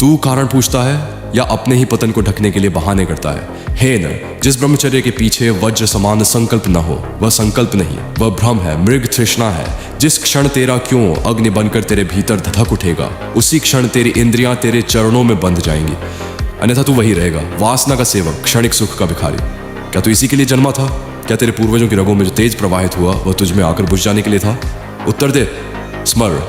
तू कारण पूछता है या अपने ही पतन को ढकने के लिए बहाने करता है? हे न, जिस ब्रह्मचर्य के पीछे वज्र समान संकल्प न हो, वह संकल्प नहीं, वह भ्रम है, मृग तृष्णा है। जिस क्षण तेरा क्यों अग्नि बनकर तेरे भीतर धधक उठेगा, उसी क्षण तेरी इंद्रियां तेरे चरणों में बंध जाएंगी, अन्यथा तू वही रहेगा, वासना का सेवक, क्षणिक सुख का भिखारी। क्या तू इसी के लिए जन्मा था? क्या तेरे पूर्वजों की रगों में जो तेज प्रवाहित हुआ वह तुझ में आकर बुझ जाने के लिए था? उत्तर दे। स्मर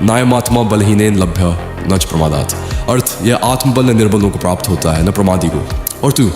नायमात्मा बलहीनेन लभ्य नच प्रमादात। अर्थ, यह आत्मबल न निर्बलों को प्राप्त होता है, न प्रमादी को। और तू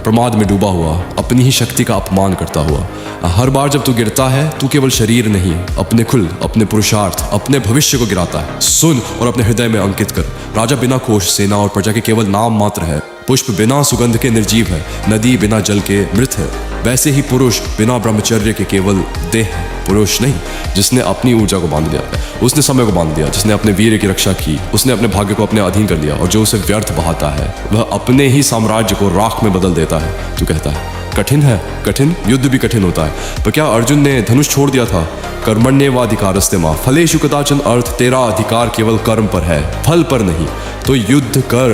प्रमाद में डूबा हुआ, अपनी ही शक्ति का अपमान करता हुआ, हर बार जब तू गिरता है, तू केवल शरीर नहीं, अपने कुल, अपने पुरुषार्थ, अपने भविष्य को गिराता है। सुन और अपने हृदय में अंकित कर। राजा बिना कोश, सेना और प्रजा के केवल नाम मात्र है। पुष्प बिना सुगंध के निर्जीव है, नदी बिना जल के मृत है। वैसे ही पुरुष बिना ब्रह्मचर्य के केवल देह है, पुरुष नहीं। जिसने अपनी ऊर्जा को बांध लिया, उसने समय को बांध लिया, जिसने अपने वीर्य की रक्षा की, उसने अपने भाग्य को अपने अधीन कर लिया, और जो उसे व्यर्थ बहाता है वह अपने ही साम्राज्य को राख में बदल देता है। तू कहता है कठिन है, कठिन, युद्ध भी कठिन होता है। पर क्या अर्जुन ने धनुष छोड़ दिया था? कर्मण्येवाधिकारस्ते मां फलेषु कदाचन। अर्थ, तेरा अधिकार केवल कर्म पर है, फल पर नहीं। तो युद्ध कर,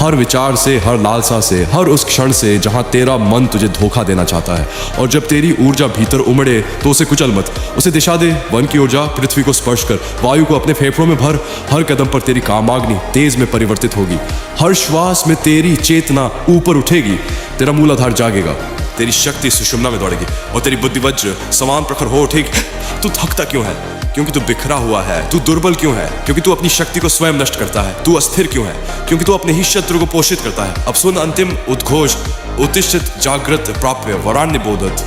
हर विचार से, हर लालसा से, हर उस क्षण से जहां तेरा मन तुझे धोखा देना चाहता है। और जब तेरी ऊर्जा भीतर उमड़े तो उसे कुचल मत, उसे दिशा दे। वन की ऊर्जा पृथ्वी को स्पर्श कर, वायु को अपने फेफड़ों में भर। हर कदम पर तेरी कामाग्नि तेज में परिवर्तित होगी, हर श्वास में तेरी चेतना ऊपर उठेगी, तेरा मूलाधार जागेगा, तेरी शक्ति सुषुम्ना में दौड़ेगी और तेरी बुद्धि वज्र समान प्रखर हो उठेगी। तू थकता क्यों है? क्योंकि तू बिखरा हुआ है। तू दुर्बल क्यों है? क्योंकि तू अपनी शक्ति को स्वयं नष्ट करता है। तू अस्थिर क्यों है? क्योंकि तू अपने ही शत्रु को पोषित करता है। अब सुन अंतिम उद्घोष, उत्तिष्ठित जागृत प्राप्य वरान्य बोधत।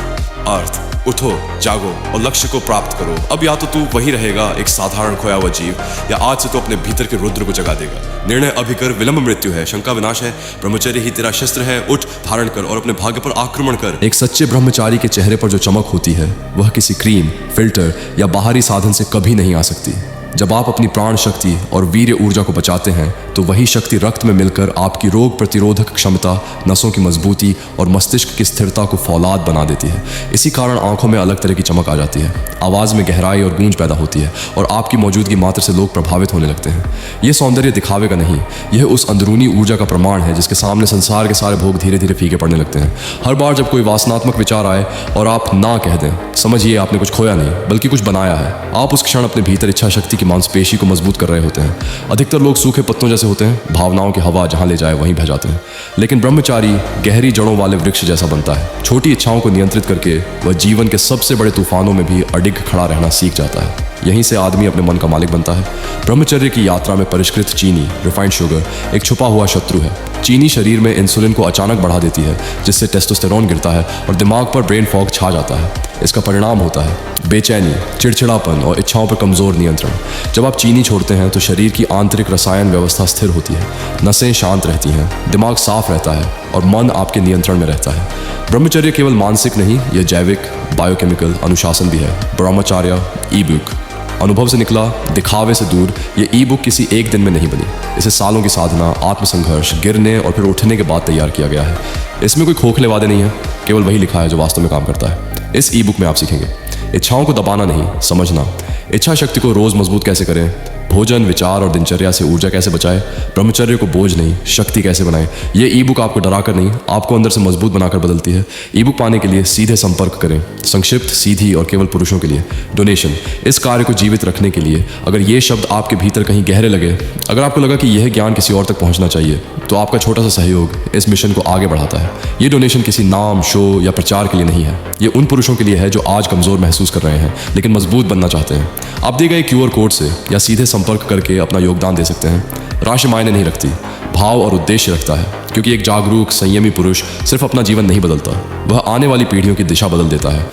अर्थ, उठो, जागो और लक्ष्य को प्राप्त करो। अब या तो तू वही रहेगा, एक साधारण खोया हुआ जीव, या आज से तू अपने भीतर के रुद्र को जगा देगा। निर्णय अभी कर, विलंब मृत्यु है, शंका विनाश है, ब्रह्मचर्य ही तेरा शस्त्र है। उठ, धारण कर और अपने भाग्य पर आक्रमण कर। एक सच्चे ब्रह्मचारी के चेहरे पर जो चमक होती है वह किसी क्रीम, फिल्टर या बाहरी साधन से कभी नहीं आ सकती। जब आप अपनी प्राण शक्ति और वीर्य ऊर्जा को बचाते हैं तो वही शक्ति रक्त में मिलकर आपकी रोग प्रतिरोधक क्षमता, नसों की मजबूती और मस्तिष्क की स्थिरता को फौलाद बना देती है। इसी कारण आंखों में अलग तरह की चमक आ जाती है, आवाज़ में गहराई और गूंज पैदा होती है और आपकी मौजूदगी मात्र से लोग प्रभावित होने लगते हैं। यह सौंदर्य दिखावे का नहीं, यह उस अंदरूनी ऊर्जा का प्रमाण है जिसके सामने संसार के सारे भोग धीरे धीरे फीके पड़ने लगते हैं। हर बार जब कोई वासनात्मक विचार आए और आप ना कह दें, समझिए आपने कुछ खोया नहीं बल्कि कुछ बनाया है। आप उस क्षण अपने भीतर इच्छा शक्ति की मांसपेशी को मजबूत कर रहे होते हैं। अधिकतर लोग सूखे पत्तों जैसे होते हैं, भावनाओं की हवा जहां ले जाए वहीं बह जाते हैं। लेकिन ब्रह्मचारी गहरी जड़ों वाले वृक्ष जैसा बनता है। छोटी इच्छाओं को नियंत्रित करके वह जीवन के सबसे बड़े तूफानों में भी अडिग खड़ा रहना सीख जाता है। यहीं से आदमी अपने मन का मालिक बनता है। ब्रह्मचर्य की यात्रा में परिष्कृत चीनी, रिफाइंड शुगर, एक छुपा हुआ शत्रु है। चीनी शरीर में इंसुलिन को अचानक बढ़ा देती है, जिससे टेस्टोस्टेरोन गिरता है और दिमाग पर ब्रेन फॉग छा जाता है। इसका परिणाम होता है बेचैनी, चिड़चिड़ापन और इच्छाओं पर कमजोर नियंत्रण। जब आप चीनी छोड़ते हैं तो शरीर की आंतरिक रसायन व्यवस्था स्थिर होती है, नसें शांत रहती हैं, दिमाग साफ रहता है और मन आपके नियंत्रण में रहता है। ब्रह्मचर्य केवल मानसिक नहीं, यह जैविक, बायोकेमिकल अनुशासन भी है। ब्रह्मचर्य ई बुक अनुभव से निकला, दिखावे से दूर। ये ई बुक किसी एक दिन में नहीं बनी, इसे सालों की साधना, आत्मसंघर्ष, गिरने और फिर उठने के बाद तैयार किया गया है। इसमें कोई खोखले वादे नहीं है, केवल वही लिखा है जो वास्तव में काम करता है। इस ई बुक में आप सीखेंगे इच्छाओं को दबाना नहीं, समझना, इच्छा शक्ति को रोज मजबूत कैसे करें, भोजन, विचार और दिनचर्या से ऊर्जा कैसे बचाए, ब्रह्मचर्य को बोझ नहीं शक्ति कैसे बनाए। ये ई बुक आपको डराकर नहीं, आपको अंदर से मजबूत बनाकर बदलती है। ई बुक पाने के लिए सीधे संपर्क करें, संक्षिप्त, सीधी और केवल पुरुषों के लिए। डोनेशन, इस कार्य को जीवित रखने के लिए। अगर ये शब्द आपके भीतर कहीं गहरे लगे, अगर आपको लगा कि यह ज्ञान किसी और तक पहुंचना चाहिए, तो आपका छोटा सा सहयोग इस मिशन को आगे बढ़ाता है। ये डोनेशन किसी नाम, शो या प्रचार के लिए नहीं है, ये उन पुरुषों के लिए है जो आज कमजोर महसूस कर रहे हैं लेकिन मजबूत बनना चाहते हैं। आप दिए गए QR कोड से या सीधे संपर्क करके अपना योगदान दे सकते हैं। राशि मायने नहीं रखती, भाव और उद्देश्य रखता है, क्योंकि एक जागरूक, संयमी पुरुष सिर्फ अपना जीवन नहीं बदलता, वह आने वाली पीढ़ियों की दिशा बदल देता है।